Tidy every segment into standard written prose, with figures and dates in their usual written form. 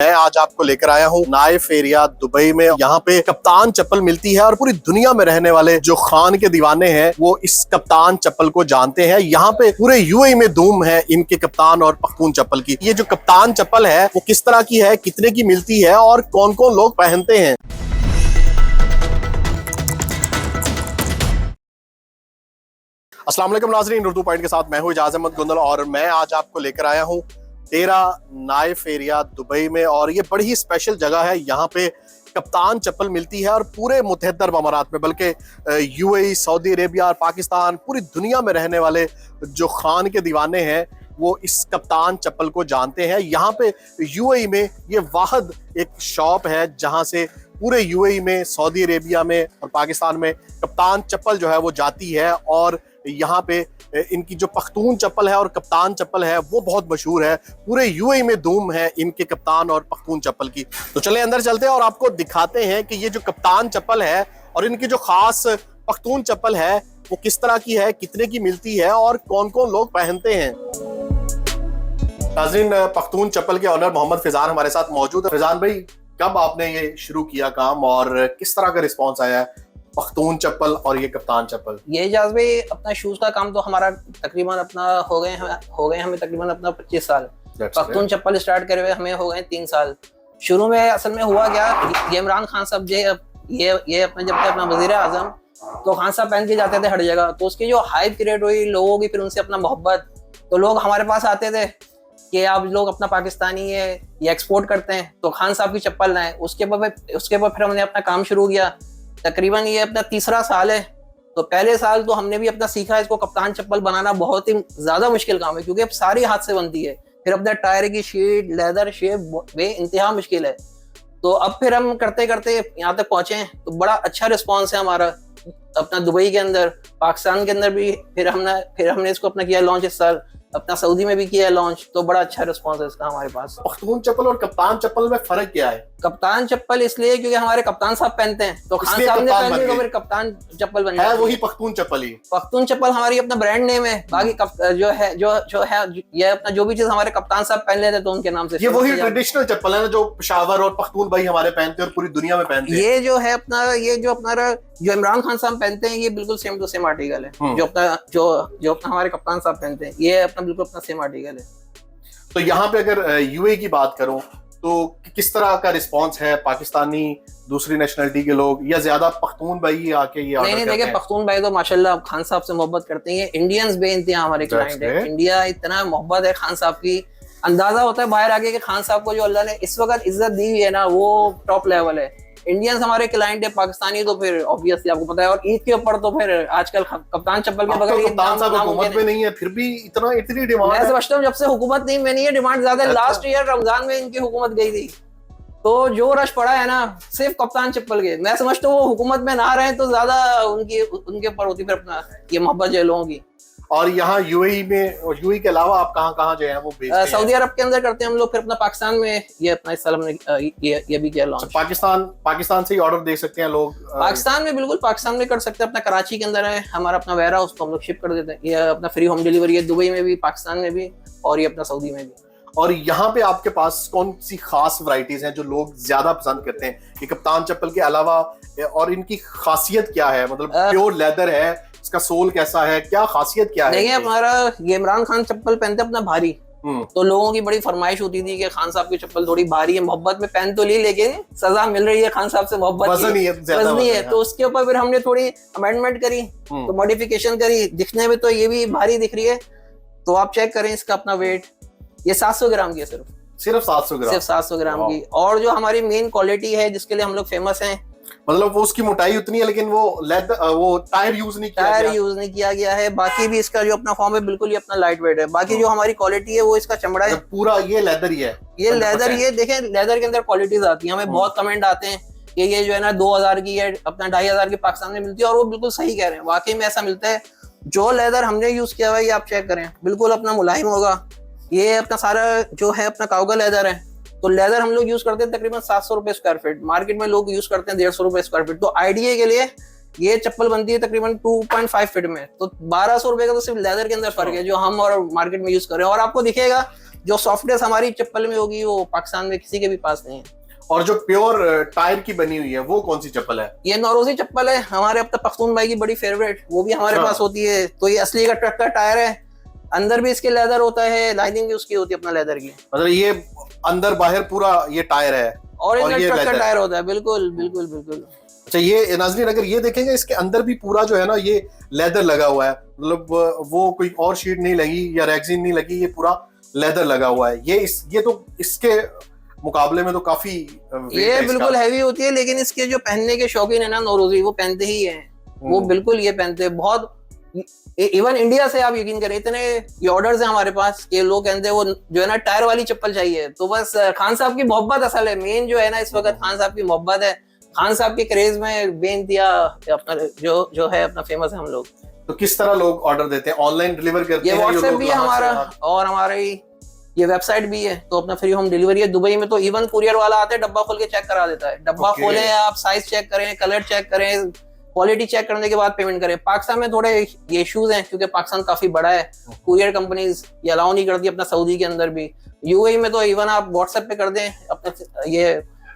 मैं आज आपको लेकर आया हूँ नाइफ एरिया दुबई में। यहाँ पे कप्तान चप्पल मिलती है और पूरी दुनिया में रहने वाले जो खान के दीवाने हैं वो इस कप्तान चप्पल को जानते हैं। यहाँ पे पूरे यूएई में धूम है इनके कप्तान और पख्तून चप्पल की। ये जो कप्तान चप्पल है वो किस तरह की है, कितने की मिलती है और कौन कौन लोग पहनते हैं। अस्सलाम वालेकुम नाज़रीन, उर्दू पॉइंट के साथ मैं हूँ इजाज़ अहमद गुंदल और मैं आज आपको लेकर आया हूँ तेरा नाइफ एरिया दुबई में। और ये बड़ी ही स्पेशल जगह है। यहाँ पे कप्तान चप्पल मिलती है और पूरे मुत्तहिदा अरब अमारात में, बल्कि यूएई, सऊदी अरेबिया और पाकिस्तान, पूरी दुनिया में रहने वाले जो खान के दीवाने हैं वो इस कप्तान चप्पल को जानते हैं। यहाँ पे यूएई में ये वाहिद एक शॉप है जहाँ से पूरे यूएई में, सऊदी अरेबिया में और पाकिस्तान में कप्तान चप्पल जो है वो जाती है। और यहाँ पे इनकी जो पख्तून चप्पल है और कप्तान चप्पल है वो बहुत मशहूर है। पूरे यूएई में धूम है इनके कप्तान और पख्तून चप्पल की। तो चले अंदर चलते हैं और आपको दिखाते हैं कि ये जो कप्तान चप्पल है और इनकी जो खास पख्तून चप्पल है वो किस तरह की है, कितने की मिलती है और कौन कौन लोग पहनते हैं। नाज़रीन, पख्तून चप्पल के ऑनर मोहम्मद फिजान हमारे साथ मौजूद है। फिजान भाई, कब आपने ये शुरू किया काम और किस तरह का रिस्पॉन्स आया है पख्तून चप्पल और ये कप्तान चप्पल? ये जाज़ भाई, अपना शूज का काम तो हमारा तकरीबन अपना हो गए हमें तकरीबन अपना 25 साल। पख्तून चप्पल स्टार्ट करे हुए हमें हो गए 3 साल। शुरू में असल में हुआ क्या, ये इमरान खान साहब ये अपने जब तक अपना वजीर आजम, तो खान साहब पहन के जाते थे हर जगह, तो उसकी जो हाइप क्रिएट हुई लोगों की, फिर उनसे अपना मोहब्बत, तो लोग हमारे पास आते थे कि आप लोग अपना पाकिस्तानी है ये एक्सपोर्ट करते हैं तो खान साहब की चप्पल लाएं। उसके बाद फिर हमने अपना काम शुरू किया। तकरीबन ये अपना 3रा साल है। तो पहले साल तो हमने भी अपना सीखा। इसको कप्तान चप्पल बनाना बहुत ही ज्यादा मुश्किल काम है क्योंकि अब सारी हाथ से बनती है। फिर अपने टायर की शीट, लेदर शेप इंतहा मुश्किल है। तो अब फिर हम करते करते यहाँ तक पहुंचे हैं। तो बड़ा अच्छा रिस्पॉन्स है हमारा अपना दुबई के अंदर, पाकिस्तान के अंदर भी। फिर हमने इसको अपना किया लॉन्च इस साल, अपना सऊदी में भी किया लॉन्च। तो बड़ा अच्छा रिस्पॉन्स है इसका हमारे पास। पख्तून चप्पल और कप्तान चप्पल में फर्क क्या है? कप्तान चप्पल इसलिए क्योंकि हमारे कप्तान साहब पहनते हैं, तो खान साहब ने पहनी तो फिर कप्तान चप्पल बन है। वही पख्तून चप्पल ही। पख्तून चप्पल हमारी अपना ब्रांड नेम है। बाकी जो है ये अपना जो भी चीज हमारे कप्तान साहब पहन लेते तो उनके नाम से। ये वही ट्रेडिशनल चप्पल है ना जो पेशावर और पख्तून भाई हमारे पहनते हैं और पूरी दुनिया में पहनते हैं। ये जो है अपना जो इमरान खान साहब पहनते हैं ये बिल्कुल सेम टू सेम आर्टिकल है। जो अपना हमारे कप्तान साहब पहनते हैं ये अपना बिल्कुल अपना सेम आर्टिकल है। तो यहाँ पे अगर यूएई की बात करूं तो किस तरह का रिस्पांस है? पाकिस्तानी, दूसरी नेशनलिटी के लोग या ज्यादा पख्तून भाई आके ये नहीं देखिए, पख्तून भाई तो माशाल्लाह खान साहब से मोहब्बत करते हैं। इंडियंस बेइंतहा हमारे क्लाइंट है। इंडिया इतना मोहब्बत है खान साहब की, अंदाजा होता है बाहर आके कि खान साहब को जो अल्लाह ने इस वक्त इज्जत दी हुई है ना वो टॉप लेवल है। इंडियंस हमारे क्लाइंट है, पाकिस्तानी तो फिर ऑब्वियसली आपको पता है। और ईद के ऊपर तो फिर आजकल कप्तान चप्पल के बगैर कप्तान साहब हुकूमत में नहीं है, फिर भी इतनी डिमांड। मैं समझता हूं जब से हुकूमत नहीं है डिमांड ज्यादा। लास्ट ईयर रमजान में इनकी हुकूमत गई थी तो जो रश पड़ा है ना सिर्फ कप्तान चप्पल के। मैं समझता हूँ वो हुकूमत में ना रहे तो ज्यादा उनके ऊपर होती फिर अपना ये मोहब्बत जो लोगों की। और यहाँ यूएई में और यूएई के अलावा आप कहाँ जो है वो भेजते हैं? सऊदी अरब के अंदर करते हैं हम लोग। फिर अपना पाकिस्तान में ये अपना इस साल हमने ये भी किया लॉन्च। पाकिस्तान से ही ऑर्डर दे सकते हैं लोग? पाकिस्तान में बिल्कुल पाकिस्तान में कर सकते हैं। अपना कराची के अंदर है हमारा अपना वेयर हाउस, उसको हम लोग शिप कर देते हैं। ये अपना फ्री होम डिलीवरी है दुबई में भी, पाकिस्तान में भी और ये अपना सऊदी में भी। और यहाँ पे आपके पास कौन सी खास वैरायटीज हैं जो लोग ज्यादा पसंद करते हैं ये कप्तान चप्पल के अलावा? और इनकी खासियत क्या है? मतलब प्योर लेदर है, इसका सोल कैसा है, क्या खासियत क्या है? देखिए, हमारा ये इमरान खान चप्पल पहनते अपना भारी, तो लोगों की बड़ी फरमाइश होती थी कि खान साहब की चप्पल थोड़ी भारी है। मोहब्बत में पहन तो ली लेकिन सजा मिल रही है खान साहब से मोहब्बत वजनी है। तो उसके ऊपर फिर हमने थोड़ी अमेंडमेंट करी, तो मॉडिफिकेशन करी। दिखने में तो ये भी भारी दिख रही है। तो आप चेक करें इसका अपना वेट, ये 700 ग्राम की है। सिर्फ 700 ग्राम की। और जो हमारी मेन क्वालिटी है जिसके लिए हम लोग फेमस हैं, मतलब वो उसकी मोटाई उतनी है लेकिन वो टायर यूज नहीं किया गया है। बाकी भी इसका जो अपना फॉर्म है बिल्कुल ये अपना लाइट वेट है। बाकी जो हमारी क्वालिटी है वो इसका चमड़ा है पूरा। ये लेदर ही है, ये लेदर। ये देखें लेदर के अंदर क्वालिटीज आती है। हमें बहुत कमेंट आते हैं कि ये जो है ना 2000 की है, अपना 2500 की पाकिस्तान में मिलती है। और वो बिल्कुल सही कह रहे हैं, वाकई में ऐसा मिलता है। जो लेदर हमने यूज किया हुआ है ये आप चेक करें, बिल्कुल अपना मुलायम होगा। ये अपना सारा जो है अपना काउगा लेदर है। तो लेदर हम लोग यूज करते हैं तकरीबन 700 रुपए स्क्वायर फीट। मार्केट में लोग यूज करते हैं 150 रुपए स्क्वायर फीट। तो आइडिया के लिए ये चप्पल बनती है तकरीबन 2.5 फीट में, तो 1200 रुपए का तो सिर्फ लेदर के अंदर फर्क है जो हम और मार्केट में यूज कर रहे हैं। और आपको दिखेगा जो सॉफ्टनेस हमारी चप्पल में होगी वो पाकिस्तान में किसी के भी पास नहीं है। और जो प्योर टायर की बनी हुई है वो कौन सी चप्पल है? ये नौरोजी चप्पल है, हमारे अब तक पख्तून भाई की बड़ी फेवरेट, वो भी हमारे पास होती है। तो ये असली का ट्रक का टायर है, अंदर भी इसके लेदर होता है, लाइनिंग भी उसकी होती है अपना लेदर की। मतलब ये अंदर बाहर पूरा ये टायर है और ये ट्रक का टायर होता है। बिल्कुल बिल्कुल बिल्कुल। अच्छा, ये नाज़रीन अगर ये देखेंगे इसके अंदर भी पूरा जो है ना ये लेदर लगा हुआ है, मतलब वो कोई और शीट नहीं लगी या रेक्सिन नहीं लगी, ये पूरा लेदर लगा हुआ है। ये तो इसके मुकाबले में तो काफी ये बिल्कुल हैवी होती है, लेकिन इसके जो पहनने के शौकीन है ना नौरोजी, वो पहनते ही हैं, वो बिल्कुल ये पहनते हैं बहुत। इवन इंडिया से आप यकीन करें इतने ये ऑर्डर्स हैं हमारे पास कि लोग कहते हैं वो जो है ना टायर वाली चप्पल चाहिए। तो बस खान साहब की मोहब्बत असल है, मेन जो है ना इस वक्त खान साहब की मोहब्बत है, खान साहब के क्रेज में बेनतिया अपना जो है अपना फेमस है हम लोग। तो किस तरह लोग ऑर्डर देते हैं? ऑनलाइन डिलीवर करते हैं? ये व्हाट्सएप भी है हमारा और हमारी ये वेबसाइट भी है, तो अपना फ्री होम डिलीवरी है। दुबई में तो इवन कुरियर वाला आता है, डब्बा खोल के चेक करा देता है। डब्बा खोले आप, साइज चेक करें, कलर चेक करें, क्वालिटी चेक करने के बाद पेमेंट करें। पाकिस्तान में थोड़े ये इश्यूज हैं क्योंकि पाकिस्तान काफी बड़ा है, कुरियर कंपनीज ये अलाउ नहीं करती अपना, सऊदी के अंदर भी। यूएई में तो इवन आप व्हाट्सएप पे कर दें अपने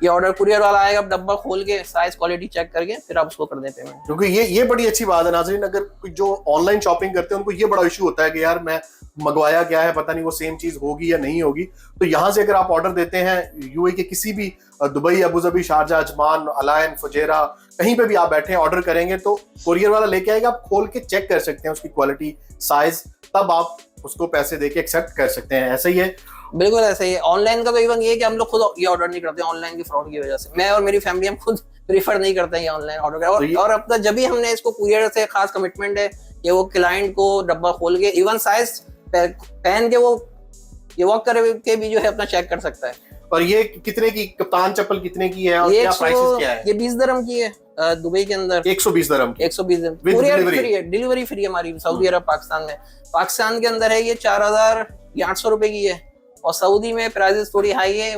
ये ऑर्डर, कुरियर वाला आएगा, डब्बा खोल के साइज क्वालिटी चेक करके फिर आप उसको कर दें पेमेंट। क्योंकि ये बड़ी अच्छी बात है नाज़रीन, अगर जो ऑनलाइन शॉपिंग करते हैं उनको ये बड़ा इशू होता है कि यार मैं मंगवाया क्या है, पता नहीं वो सेम चीज होगी या नहीं होगी। तो यहाँ से अगर आप ऑर्डर देते हैं यूएई के किसी भी Dubai, Abu Dhabi, Sharjah, Ajman, Al Ain, Fujairah, कहीं पे भी आप बैठे ऑर्डर करेंगे तो कुरियर वाला लेके आएगा, आप खोल के चेक कर सकते हैं उसकी क्वालिटी, साइज, तब आप उसको पैसे देके एक्सेप्ट कर सकते हैं। ऐसा ही है? बिल्कुल ऐसा ही है। ऑनलाइन का तो इवन ये है कि हम लोग खुद ये ऑर्डर नहीं करते ऑनलाइन की फ्रॉड की वजह से। मैं और मेरी फैमिली हम खुद प्रीफर नहीं करते हैं ये ऑनलाइन ऑर्डर। और अब तक जब भी हमने इसको कुरियर से खास कमिटमेंट है कि वो क्लाइंट को डब्बा खोल के इवन साइज पहन के वो ये वॉक करके भी जो है अपना चेक कर सकता है। और ये कितने की कप्तान चप्पल कितने की है और क्या प्राइसेस क्या है? ये 20 दिरहम की है दुबई के अंदर। 120 दिरहम की? 120 दिरहम कुरियर फ्री है, डिलीवरी फ्री है हमारी सऊदी अरब पाकिस्तान में। पाकिस्तान के अंदर है ये 4800 रुपए की है, और सऊदी में प्राइसेस थोड़ी हाई है,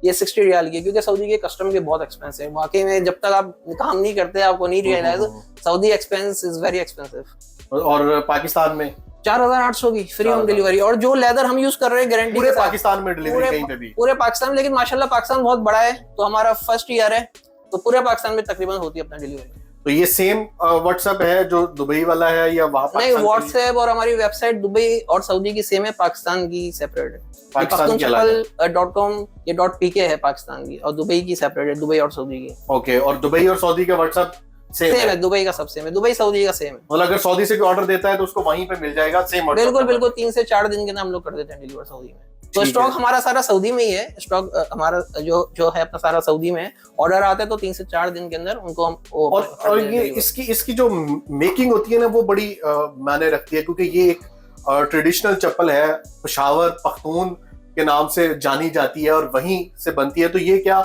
60 रियाल की, क्योंकि सऊदी के कस्टम के बहुत एक्सपेंसिव है। वाकई में जब तक आप काम नहीं करते आपको नहीं realise, Saudi expense is very expensive. और पाकिस्तान में 4800 की फ्री होम डिलीवरी। और जो लेदर हम यूज कर रहे हैं गारंटी पूरे पाकिस्तान में डिलीवरी कहीं पे भी? पूरे पाकिस्तान में, लेकिन माशाल्लाह पाकिस्तान बहुत बड़ा है तो हमारा फर्स्ट ईयर है तो पूरे पाकिस्तान में तकरीबन होती है अपना डिलीवरी। तो ये सेम व्हाट्सएप है जो दुबई वाला है या वहाँ? नहीं, व्हाट्सएप और हमारी वेबसाइट दुबई और सऊदी की सेम है, पाकिस्तान की सेपरेट है। pakhtunchappal.com ये .pk है पाकिस्तान की, और दुबई की सेपरेट है, दुबई और सऊदी की। ओके, और दुबई और सऊदी का व्हाट्सएप सेम है? दुबई का सब सेम है, दुबई सऊदी का सेम है। मतलब अगर सऊदी से कोई ऑर्डर देता है तो उसको वहीं पे मिल जाएगा सेम? बिल्कुल बिल्कुल, 3 से 4 दिन के अंदर हम लोग कर देते हैं डिलीवर सऊदी में। तो स्टॉक हमारा सारा सऊदी में ही है, स्टॉक हमारा जो है अपना सारा सऊदी में है। ऑर्डर आते हैं तो 3 से 4 दिन के अंदर उनको हम और ये इसकी जो मेकिंग होती है ना वो बड़ी मायने रखती है, क्योंकि ये एक ट्रेडिशनल चप्पल है, पेशावर पख्तून के नाम से जानी जाती है और वहीं से बनती है। तो ये क्या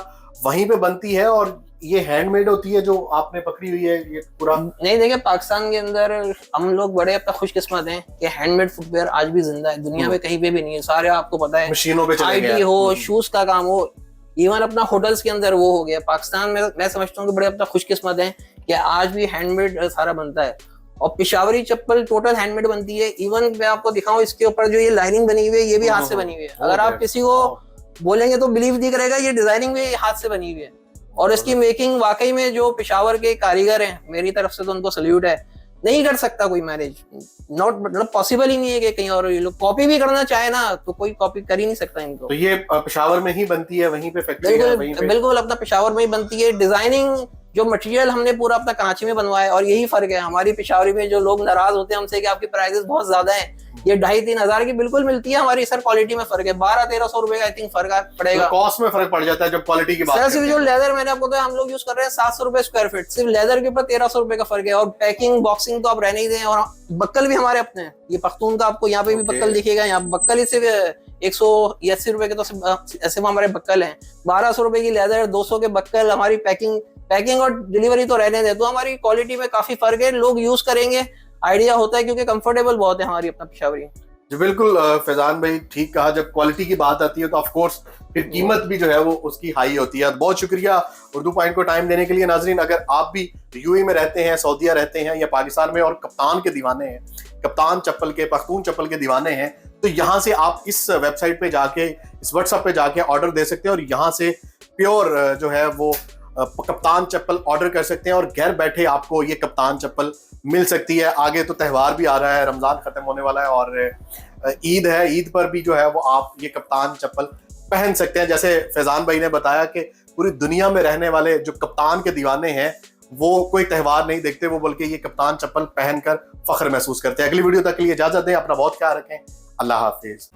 वहीं पे बनती है और ये हैंडमेड होती है जो आपने पकड़ी हुई है ये पूरा? नहीं, देखिए पाकिस्तान के अंदर हम लोग बड़े अपना खुशकिस्मत हैं कि हैंडमेड फुटवेयर आज भी जिंदा है, दुनिया में कहीं पे भी नहीं है। सारे आपको पता है मशीनों पे चले गए, आईटी हो, शूज का काम हो, इवन अपना होटल्स के अंदर वो हो गया। पाकिस्तान में मैं समझता हूँ कि बड़े अपना खुशकिस्मत है कि आज भी हैंडमेड सारा बनता है। और पेशावरी चप्पल टोटल हैंडमेड बनती है। इवन मैं आपको दिखाऊं, इसके ऊपर जो ये लाइनिंग बनी हुई है ये भी हाथ से बनी हुई है। अगर आप किसी को बोलेंगे तो बिलीव नहीं करेगा, ये डिजाइनिंग भी हाथ से बनी हुई है। और इसकी मेकिंग वाकई में जो पेशावर के कारीगर हैं, मेरी तरफ से तो उनको सल्यूट है। नहीं कर सकता कोई मैनेज, नॉट मतलब पॉसिबल ही नहीं है कि कहीं और ये लोग कॉपी भी करना चाहे ना तो कोई कॉपी कर ही नहीं सकता इनको। तो ये पेशावर में ही बनती है, वहीं पे फैक्ट्री है? बिल्कुल अपना पेशावर में ही बनती है। डिजाइनिंग जो मटेरियल हमने पूरा अपना कराची में बनवाया है, और यही फर्क है हमारी पेशावरी में। जो लोग नाराज होते हैं हमसे कि आपकी प्राइसेस बहुत ज्यादा है, ये 2,500-3 हजार की बिल्कुल मिलती है। हमारी सर क्वालिटी में फर्क है, 1200-1300 रुपए का आई थिंक फर्क पड़ेगा। तो कॉस्ट में फर्क पड़ जाता है जब क्वालिटी की बात। सिर्फ जो लेदर मैंने आपको तो हम लोग यूज कर रहे हैं 700 रुपए स्क्वायर फीट, सिर्फ लेदर के ऊपर 1300 रुपए का फर्क है। और पैकिंग बॉक्सिंग तो आप रहने ही दें। और बक्कल भी हमारे अपने हैं, ये पख्तून का आपको यहाँ पे भी बक्कल दिखेगा। यहाँ बक्कल ही सिर्फ 180 रुपए के तो ऐसे हमारे बक्कल हैं। 1200 रुपए की लेदर, 200 के बक्कल। हमारी पैकिंग और डिलीवरी तो रहने दे, तो हमारी क्वालिटी में काफी फर्क है। लोग यूज करेंगे, आइडिया होता है क्योंकि कंफर्टेबल बहुत है हमारी अपना पेशावरी। जी बिल्कुल फैजान भाई ठीक कहा, जब क्वालिटी की बात आती है तो ऑफ कोर्स फिर कीमत भी जो है वो उसकी हाई होती है। बहुत शुक्रिया उर्दू पॉइंट को टाइम देने के लिए। नाजरीन, अगर आप भी यूएई में रहते हैं, सऊदीया रहते हैं या पाकिस्तान में और कप्तान के दीवाने हैं, कप्तान चप्पल के, पख्तून चप्पल के दीवाने हैं, तो यहाँ से आप इस वेबसाइट पे जाके, इस व्हाट्सएप पे जाके ऑर्डर दे सकते हैं और यहाँ से प्योर जो है वो कप्तान चप्पल ऑर्डर कर सकते हैं और घर बैठे आपको ये कप्तान चप्पल मिल सकती है। आगे तो त्यौहार भी आ रहा है, रमजान खत्म होने वाला है और ईद है, ईद पर भी जो है वो आप ये कप्तान चप्पल पहन सकते हैं। जैसे फैजान भाई ने बताया कि पूरी दुनिया में रहने वाले जो कप्तान के दीवाने हैं वो कोई त्यौहार नहीं देखते, वो बल्कि ये कप्तान चप्पल पहनकर फख्र महसूस करते हैं। अगली वीडियो तक के लिए इजाजत दें, अपना बहुत ख्याल रखें, अल्लाह हाफिज।